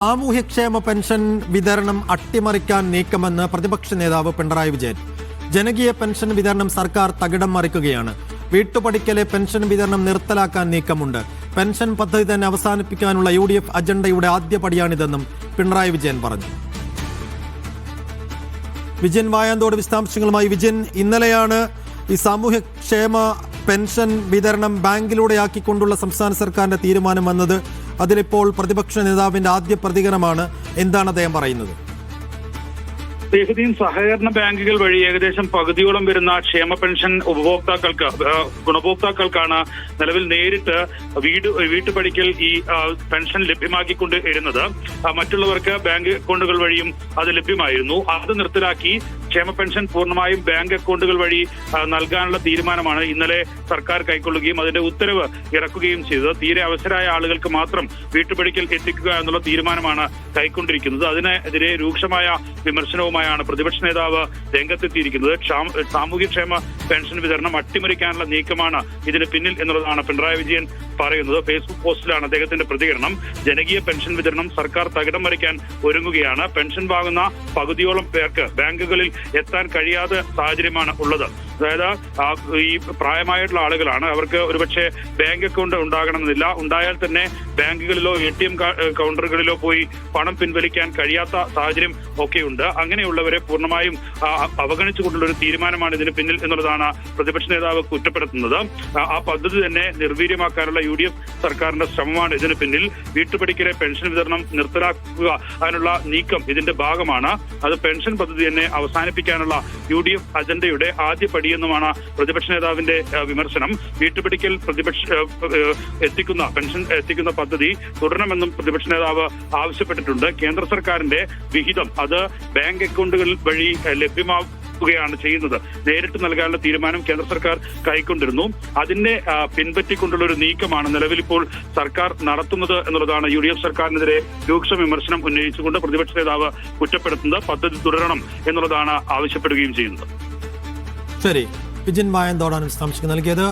സാമൂഹ്യക്ഷേമ പെൻഷൻ വിതരണം അട്ടിമറിക്കാൻ നീക്കമെന്ന് പ്രതിപക്ഷ നേതാവ് പിണറായി വിജയൻ. ജനകീയ പെൻഷൻ വിതരണം സർക്കാർ തകിടം മറിക്കുകയാണ്. വീട്ടുപടിക്കലെ പെൻഷൻ വിതരണം നിർത്തലാക്കാൻ നീക്കമുണ്ട്. പെൻഷൻ പദ്ധതി തന്നെ അവസാനിപ്പിക്കാനുള്ള UDF അജണ്ടയുടെ ആദ്യപടിയാണിതെന്നും പിണറായി വിജയൻ പറഞ്ഞു. വിജയൻ വായാന്തോട് വിശദാംശങ്ങളുമായി. വിജയൻ, ഇന്നലെയാണ് ഈ സാമൂഹ്യക്ഷേമ പെൻഷൻ വിതരണം ബാങ്കിലൂടെയാക്കിക്കൊണ്ടുള്ള സംസ്ഥാന സർക്കാരിന്റെ തീരുമാനം വന്നത്. അതിലിപ്പോൾ പ്രതിപക്ഷ നേതാവിന്റെ ആദ്യ പ്രതികരണമാണ്. എന്താണ് അദ്ദേഹം പറയുന്നത്? സഹകരണ ബാങ്കുകൾ വഴി ഏകദേശം പകുതിയോളം വരുന്ന ക്ഷേമ പെൻഷൻ ഗുണഭോക്താക്കൾക്കാണ് നിലവിൽ നേരിട്ട് വീട്ടുപടിക്കൽ ഈ പെൻഷൻ ലഭ്യമാക്കിക്കൊണ്ട് ഇരുന്നത്. മറ്റുള്ളവർക്ക് ബാങ്ക് അക്കൗണ്ടുകൾ വഴിയും അത് ലഭ്യമായിരുന്നു. അത് നിർത്തലാക്കി ക്ഷേമ പെൻഷൻ പൂർണ്ണമായും ബാങ്ക് അക്കൗണ്ടുകൾ വഴി നൽകാനുള്ള തീരുമാനമാണ് ഇന്നലെ സർക്കാർ കൈക്കൊള്ളുകയും അതിന്റെ ഉത്തരവ് ഇറക്കുകയും ചെയ്തത്. തീരെ അവസരമായ ആളുകൾക്ക് മാത്രം വീട്ടുപടിക്കൽ എത്തിക്കുക എന്നുള്ള തീരുമാനമാണ് കൈക്കൊണ്ടിരിക്കുന്നത്. അതിനെതിരെ രൂക്ഷമായ വിമർശനവുമായാണ് പ്രതിപക്ഷ നേതാവ് രംഗത്തെത്തിയിരിക്കുന്നത്. സാമൂഹ്യക്ഷേമ പെൻഷൻ വിതരണം അട്ടിമറിക്കാനുള്ള നീക്കമാണ് ഇതിന് പിന്നിൽ എന്നുള്ളതാണ് പിണറായി വിജയൻ പറയുന്നത്. ഫേസ്ബുക്ക് പോസ്റ്റിലാണ് അദ്ദേഹത്തിന്റെ പ്രതികരണം. ജനകീയ പെൻഷൻ വിതരണം സർക്കാർ തകിടം മറിക്കാൻ ഒരുങ്ങുകയാണ്. പെൻഷൻ വാങ്ങുന്ന പകുതിയോളം പേർക്ക് ബാങ്കുകളിൽ എത്താൻ കഴിയാത്ത സാഹചര്യമാണ് ഉള്ളത്. അതായത് ഈ പ്രായമായിട്ടുള്ള ആളുകളാണ്. അവർക്ക് ഒരുപക്ഷെ ബാങ്ക് അക്കൗണ്ട് ഉണ്ടാകണമെന്നില്ല. ഉണ്ടായാൽ തന്നെ ബാങ്കുകളിലോ ATM കൗണ്ടറുകളിലോ പോയി പണം പിൻവലിക്കാൻ കഴിയാത്ത സാഹചര്യം ഒക്കെയുണ്ട്. അങ്ങനെയുള്ളവരെ പൂർണ്ണമായും അവഗണിച്ചുകൊണ്ടുള്ള ഒരു തീരുമാനമാണ് ഇതിന് പിന്നിൽ എന്നുള്ളതാണ് പ്രതിപക്ഷ നേതാവ് കുറ്റപ്പെടുത്തുന്നത്. ആ പദ്ധതി തന്നെ നിർവീര്യമാക്കാനുള്ള UDF സർക്കാരിന്റെ ശ്രമമാണ് ഇതിന് പിന്നിൽ. വീട്ടുപടിക്കലെ പെൻഷൻ വിതരണം നിർത്തലാക്കുക അതിനുള്ള നീക്കം ഇതിന്റെ ഭാഗമാണ്. അത് പെൻഷൻ പദ്ധതി തന്നെ അവസാനിപ്പിക്കാനുള്ള UDF അജണ്ടയുടെ ആദ്യ പടിയെന്നുമാണ് പ്രതിപക്ഷ നേതാവിന്റെ വിമർശനം. വീട്ടുപടിക്കൽ പെൻഷൻ എത്തിക്കുന്ന പദ്ധതി തുടരണമെന്നും പ്രതിപക്ഷ നേതാവ് ആവശ്യപ്പെട്ടിട്ടുണ്ട്. കേന്ദ്ര സർക്കാരിന്റെ വിഹിതം അത് ബാങ്ക് അക്കൗണ്ടുകൾ വഴി ലഭ്യമാക്കുകയാണ് ചെയ്യുന്നത്. നേരിട്ട് നൽകാനുള്ള തീരുമാനം കേന്ദ്ര സർക്കാർ കൈക്കൊണ്ടിരുന്നു. അതിനെ പിൻപറ്റിക്കൊണ്ടുള്ള ഒരു നീക്കമാണ് നിലവിൽ ഇപ്പോൾ സർക്കാർ നടത്തുന്നത് എന്നുള്ളതാണ് UDF സർക്കാരിനെതിരെ രൂക്ഷ വിമർശനം ഉന്നയിച്ചുകൊണ്ട് പ്രതിപക്ഷ നേതാവ് കുറ്റപ്പെടുത്തുന്നത്. പദ്ധതി തുടരണം എന്നുള്ളതാണ് ആവശ്യപ്പെടുകയും ചെയ്യുന്നത്. ശരി, വിജയൻ വായന്തോടാണ് വിശദാംശങ്ങൾ നൽകിയത്.